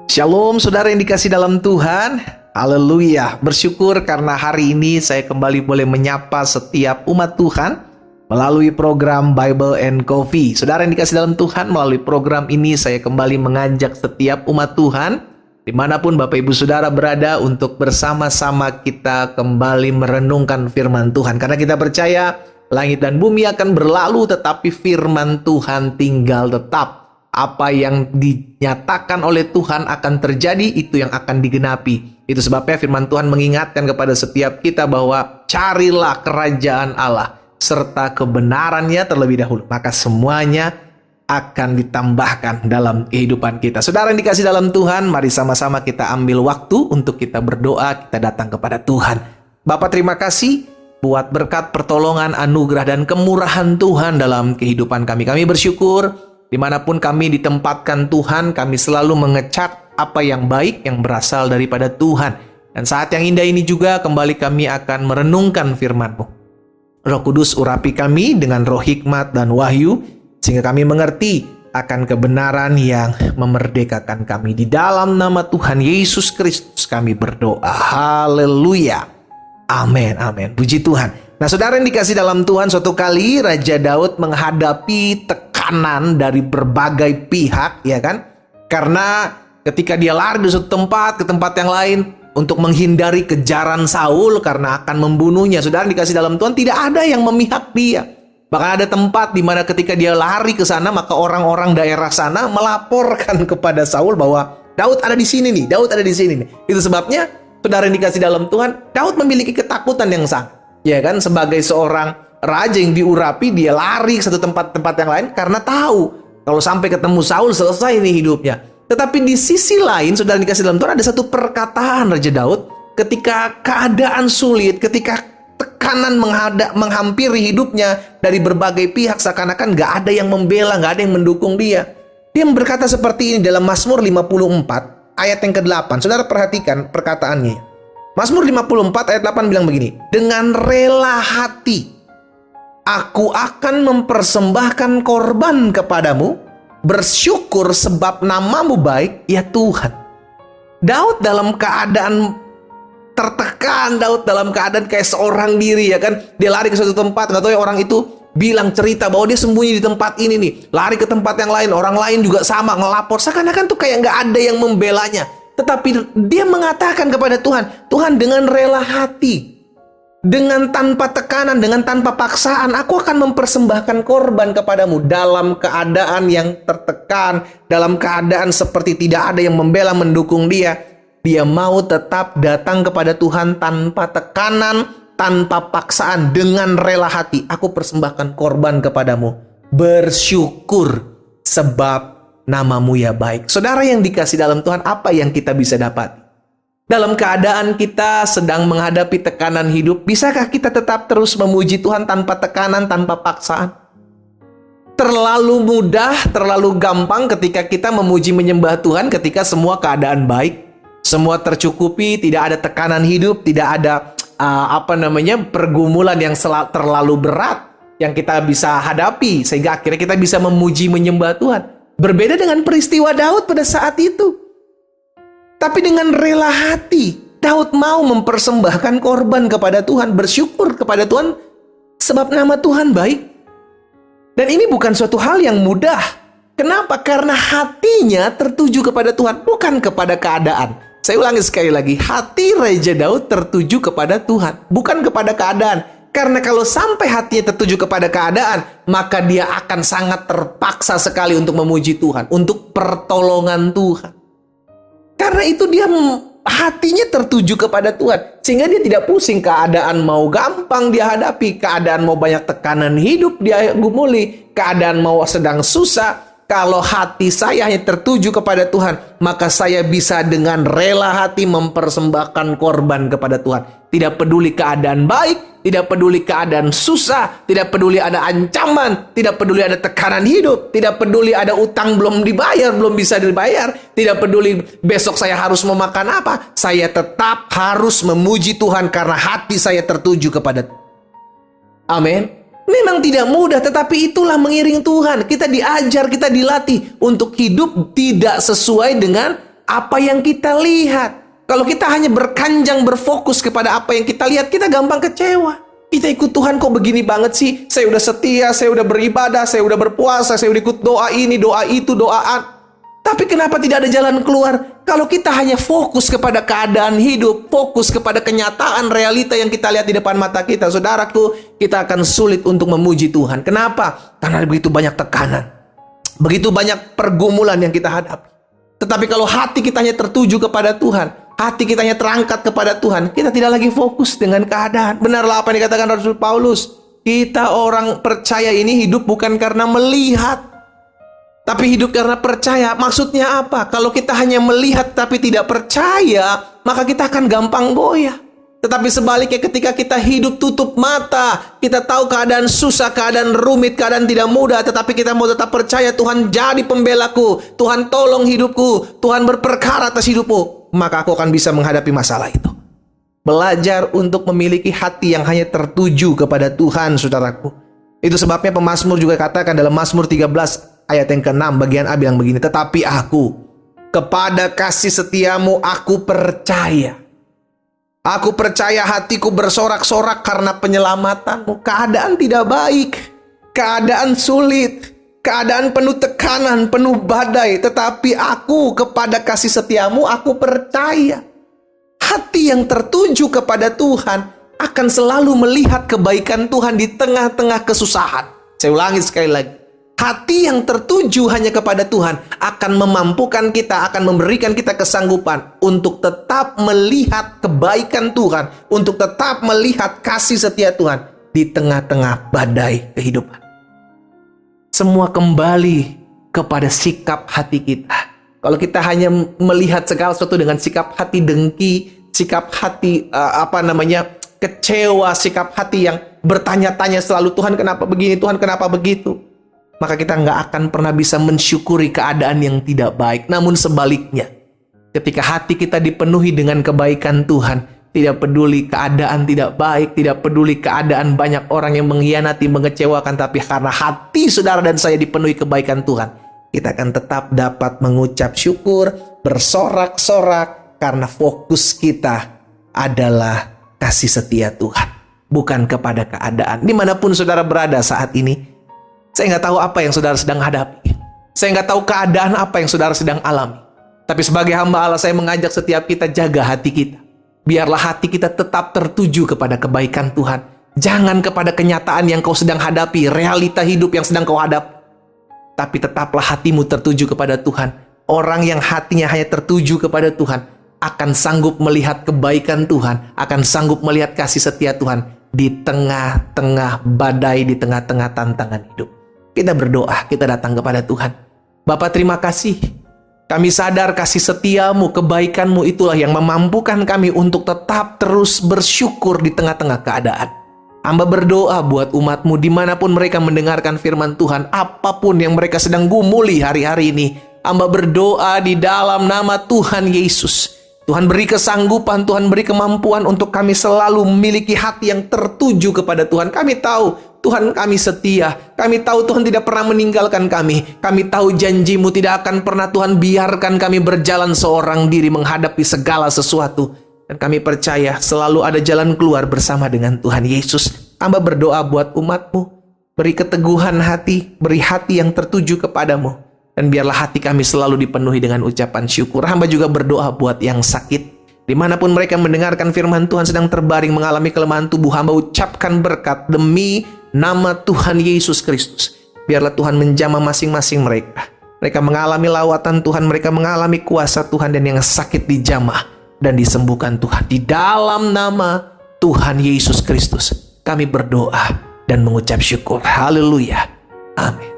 Shalom saudara yang dikasih dalam Tuhan. Haleluya. Bersyukur karena hari ini saya kembali boleh menyapa setiap umat Tuhan melalui program Bible and Coffee. Saudara yang dikasih dalam Tuhan, melalui program ini saya kembali mengajak setiap umat Tuhan dimanapun Bapak Ibu Saudara berada untuk bersama-sama kita kembali merenungkan firman Tuhan. Karena kita percaya langit dan bumi akan berlalu tetapi firman Tuhan tinggal tetap. Apa yang dinyatakan oleh Tuhan akan terjadi, itu yang akan digenapi. Itu sebabnya firman Tuhan mengingatkan kepada setiap kita bahwa carilah kerajaan Allah serta kebenarannya terlebih dahulu, maka semuanya akan ditambahkan dalam kehidupan kita. Saudara yang dikasih dalam Tuhan, mari sama-sama kita ambil waktu untuk kita berdoa, kita datang kepada Tuhan. Bapa, terima kasih buat berkat, pertolongan, anugerah, dan kemurahan Tuhan dalam kehidupan kami. Kami bersyukur dimanapun kami ditempatkan Tuhan, kami selalu mengecap apa yang baik yang berasal daripada Tuhan. Dan saat yang indah ini juga kembali kami akan merenungkan firman-Mu. Roh Kudus urapi kami dengan roh hikmat dan wahyu, sehingga kami mengerti akan kebenaran yang memerdekakan kami. Di dalam nama Tuhan Yesus Kristus kami berdoa. Haleluya. Amin, amin. Puji Tuhan. Nah, saudara yang dikasih dalam Tuhan, suatu kali Raja Daud menghadapi tekanan dari berbagai pihak, ya kan? Karena ketika dia lari dari suatu tempat ke tempat yang lain untuk menghindari kejaran Saul karena akan membunuhnya. Saudara yang dikasih dalam Tuhan, tidak ada yang memihak dia. Bahkan ada tempat di mana ketika dia lari ke sana, maka orang-orang daerah sana melaporkan kepada Saul bahwa Daud ada di sini nih, Daud ada di sini nih. Itu sebabnya saudara yang dikasih dalam Tuhan, Daud memiliki ketakutan yang sangat. Ya kan, sebagai seorang raja yang diurapi, dia lari ke satu tempat-tempat yang lain karena tahu kalau sampai ketemu Saul selesai nih hidupnya. Tetapi di sisi lain, saudara yang dikasih dalam Tuhan, ada satu perkataan Raja Daud ketika keadaan sulit, ketika tekanan menghampiri hidupnya dari berbagai pihak, seakan-akan gak ada yang membela, gak ada yang mendukung dia. Dia berkata seperti ini dalam Mazmur 54 ayat yang ke-8. Saudara perhatikan perkataannya. Mazmur 54 ayat 8 bilang begini, dengan rela hati aku akan mempersembahkan korban kepadamu, bersyukur sebab namamu baik, ya Tuhan. Daud dalam keadaan tertekan, Daud dalam keadaan kayak seorang diri, ya kan. Dia lari ke suatu tempat, nggak tahu ya orang itu bilang cerita bahwa dia sembunyi di tempat ini nih, lari ke tempat yang lain, orang lain juga sama ngelapor, seakan-akan tuh kayak nggak ada yang membelanya. Tetapi dia mengatakan kepada Tuhan, Tuhan dengan rela hati, dengan tanpa tekanan, dengan tanpa paksaan, aku akan mempersembahkan korban kepadamu dalam keadaan yang tertekan, dalam keadaan seperti tidak ada yang membela, mendukung dia. Dia mau tetap datang kepada Tuhan tanpa tekanan, tanpa paksaan, dengan rela hati. Aku persembahkan korban kepadamu, bersyukur sebab namamu ya baik. Saudara yang dikasih dalam Tuhan, apa yang kita bisa dapat? Dalam keadaan kita sedang menghadapi tekanan hidup, bisakah kita tetap terus memuji Tuhan tanpa tekanan, tanpa paksaan? Terlalu mudah, terlalu gampang ketika kita memuji menyembah Tuhan ketika semua keadaan baik, semua tercukupi, tidak ada tekanan hidup, tidak ada pergumulan yang terlalu berat yang kita bisa hadapi, sehingga akhirnya kita bisa memuji menyembah Tuhan. Berbeda dengan peristiwa Daud pada saat itu. Tapi dengan rela hati, Daud mau mempersembahkan korban kepada Tuhan, bersyukur kepada Tuhan, sebab nama Tuhan baik. Dan ini bukan suatu hal yang mudah. Kenapa? Karena hatinya tertuju kepada Tuhan, bukan kepada keadaan. Saya ulangi sekali lagi, hati Raja Daud tertuju kepada Tuhan, bukan kepada keadaan. Karena kalau sampai hatinya tertuju kepada keadaan, maka dia akan sangat terpaksa sekali untuk memuji Tuhan, untuk pertolongan Tuhan. Karena itu dia hatinya tertuju kepada Tuhan, sehingga dia tidak pusing keadaan mau gampang dia hadapi, keadaan mau banyak tekanan hidup dia gumuli, keadaan mau sedang susah. Kalau hati saya hanya tertuju kepada Tuhan, maka saya bisa dengan rela hati mempersembahkan korban kepada Tuhan. Tidak peduli keadaan baik, tidak peduli keadaan susah, tidak peduli ada ancaman, tidak peduli ada tekanan hidup, tidak peduli ada utang belum dibayar, belum bisa dibayar, tidak peduli besok saya harus memakan apa. Saya tetap harus memuji Tuhan karena hati saya tertuju kepada Tuhan. Amin. Memang tidak mudah, tetapi itulah mengiring Tuhan. Kita diajar, kita dilatih untuk hidup tidak sesuai dengan apa yang kita lihat. Kalau kita hanya berkanjang berfokus kepada apa yang kita lihat, kita gampang kecewa. Kita ikut Tuhan kok begini banget sih? Saya udah setia, saya udah beribadah, saya udah berpuasa, saya udah ikut doa ini, doa itu, doaan. Tapi kenapa tidak ada jalan keluar? Kalau kita hanya fokus kepada keadaan hidup, fokus kepada kenyataan realita yang kita lihat di depan mata kita, saudaraku, kita akan sulit untuk memuji Tuhan. Kenapa? Karena begitu banyak tekanan, begitu banyak pergumulan yang kita hadapi. Tetapi kalau hati kita hanya tertuju kepada Tuhan, hati kita hanya terangkat kepada Tuhan, kita tidak lagi fokus dengan keadaan. Benarlah apa yang dikatakan Rasul Paulus. Kita orang percaya ini hidup bukan karena melihat, tapi hidup karena percaya. Maksudnya apa? Kalau kita hanya melihat tapi tidak percaya, maka kita akan gampang goyah. Tetapi sebaliknya, ketika kita hidup tutup mata, kita tahu keadaan susah, keadaan rumit, keadaan tidak mudah, tetapi kita mau tetap percaya Tuhan jadi pembelaku, Tuhan tolong hidupku, Tuhan berperkara atas hidupku, maka aku akan bisa menghadapi masalah itu. Belajar untuk memiliki hati yang hanya tertuju kepada Tuhan, saudaraku. Itu sebabnya pemazmur juga katakan dalam Mazmur 13 ayat yang ke-6 bagian A bilang begini, tetapi aku, kepada kasih setiamu aku percaya. Aku percaya, hatiku bersorak-sorak karena penyelamatanmu. Keadaan tidak baik, keadaan sulit, keadaan penuh tekanan, penuh badai, tetapi aku kepada kasih setiamu aku percaya. Hati yang tertuju kepada Tuhan akan selalu melihat kebaikan Tuhan di tengah-tengah kesusahan. Saya ulangi sekali lagi. Hati yang tertuju hanya kepada Tuhan akan memampukan kita, akan memberikan kita kesanggupan untuk tetap melihat kebaikan Tuhan, untuk tetap melihat kasih setia Tuhan di tengah-tengah badai kehidupan. Semua kembali kepada sikap hati kita. Kalau kita hanya melihat segala sesuatu dengan sikap hati dengki, sikap hati kecewa, sikap hati yang bertanya-tanya selalu, Tuhan kenapa begini, Tuhan kenapa begitu, maka kita nggak akan pernah bisa mensyukuri keadaan yang tidak baik. Namun sebaliknya, ketika hati kita dipenuhi dengan kebaikan Tuhan, tidak peduli keadaan tidak baik, tidak peduli keadaan banyak orang yang mengkhianati, mengecewakan, tapi karena hati saudara dan saya dipenuhi kebaikan Tuhan, kita akan tetap dapat mengucap syukur, bersorak-sorak, karena fokus kita adalah kasih setia Tuhan, bukan kepada keadaan. Dimanapun saudara berada saat ini, saya nggak tahu apa yang saudara sedang hadapi. Saya nggak tahu keadaan apa yang saudara sedang alami. Tapi sebagai hamba Allah, saya mengajak setiap kita jaga hati kita. Biarlah hati kita tetap tertuju kepada kebaikan Tuhan. Jangan kepada kenyataan yang kau sedang hadapi, realita hidup yang sedang kau hadapi. Tapi tetaplah hatimu tertuju kepada Tuhan. Orang yang hatinya hanya tertuju kepada Tuhan akan sanggup melihat kebaikan Tuhan, akan sanggup melihat kasih setia Tuhan di tengah-tengah badai, di tengah-tengah tantangan hidup. Kita berdoa, kita datang kepada Tuhan. Bapa, terima kasih. Kami sadar kasih setiamu, kebaikanmu itulah yang memampukan kami untuk tetap terus bersyukur di tengah-tengah keadaan. Hamba berdoa buat umatmu dimanapun mereka mendengarkan firman Tuhan, apapun yang mereka sedang gumuli hari-hari ini. Hamba berdoa di dalam nama Tuhan Yesus. Tuhan beri kesanggupan, Tuhan beri kemampuan untuk kami selalu memiliki hati yang tertuju kepada Tuhan. Kami tahu Tuhan kami setia. Kami tahu Tuhan tidak pernah meninggalkan kami. Kami tahu janji-Mu tidak akan pernah Tuhan biarkan kami berjalan seorang diri menghadapi segala sesuatu. Dan kami percaya selalu ada jalan keluar bersama dengan Tuhan Yesus. Hamba berdoa buat umat-Mu. Beri keteguhan hati, beri hati yang tertuju kepadamu. Dan biarlah hati kami selalu dipenuhi dengan ucapan syukur. Hamba juga berdoa buat yang sakit. Dimanapun mereka mendengarkan firman Tuhan sedang terbaring mengalami kelemahan tubuh, hamba ucapkan berkat demi nama Tuhan Yesus Kristus. Biarlah Tuhan menjamah masing-masing mereka. Mereka mengalami lawatan Tuhan, mereka mengalami kuasa Tuhan, dan yang sakit dijamah dan disembuhkan Tuhan. Di dalam nama Tuhan Yesus Kristus kami berdoa dan mengucap syukur. Haleluya. Amin.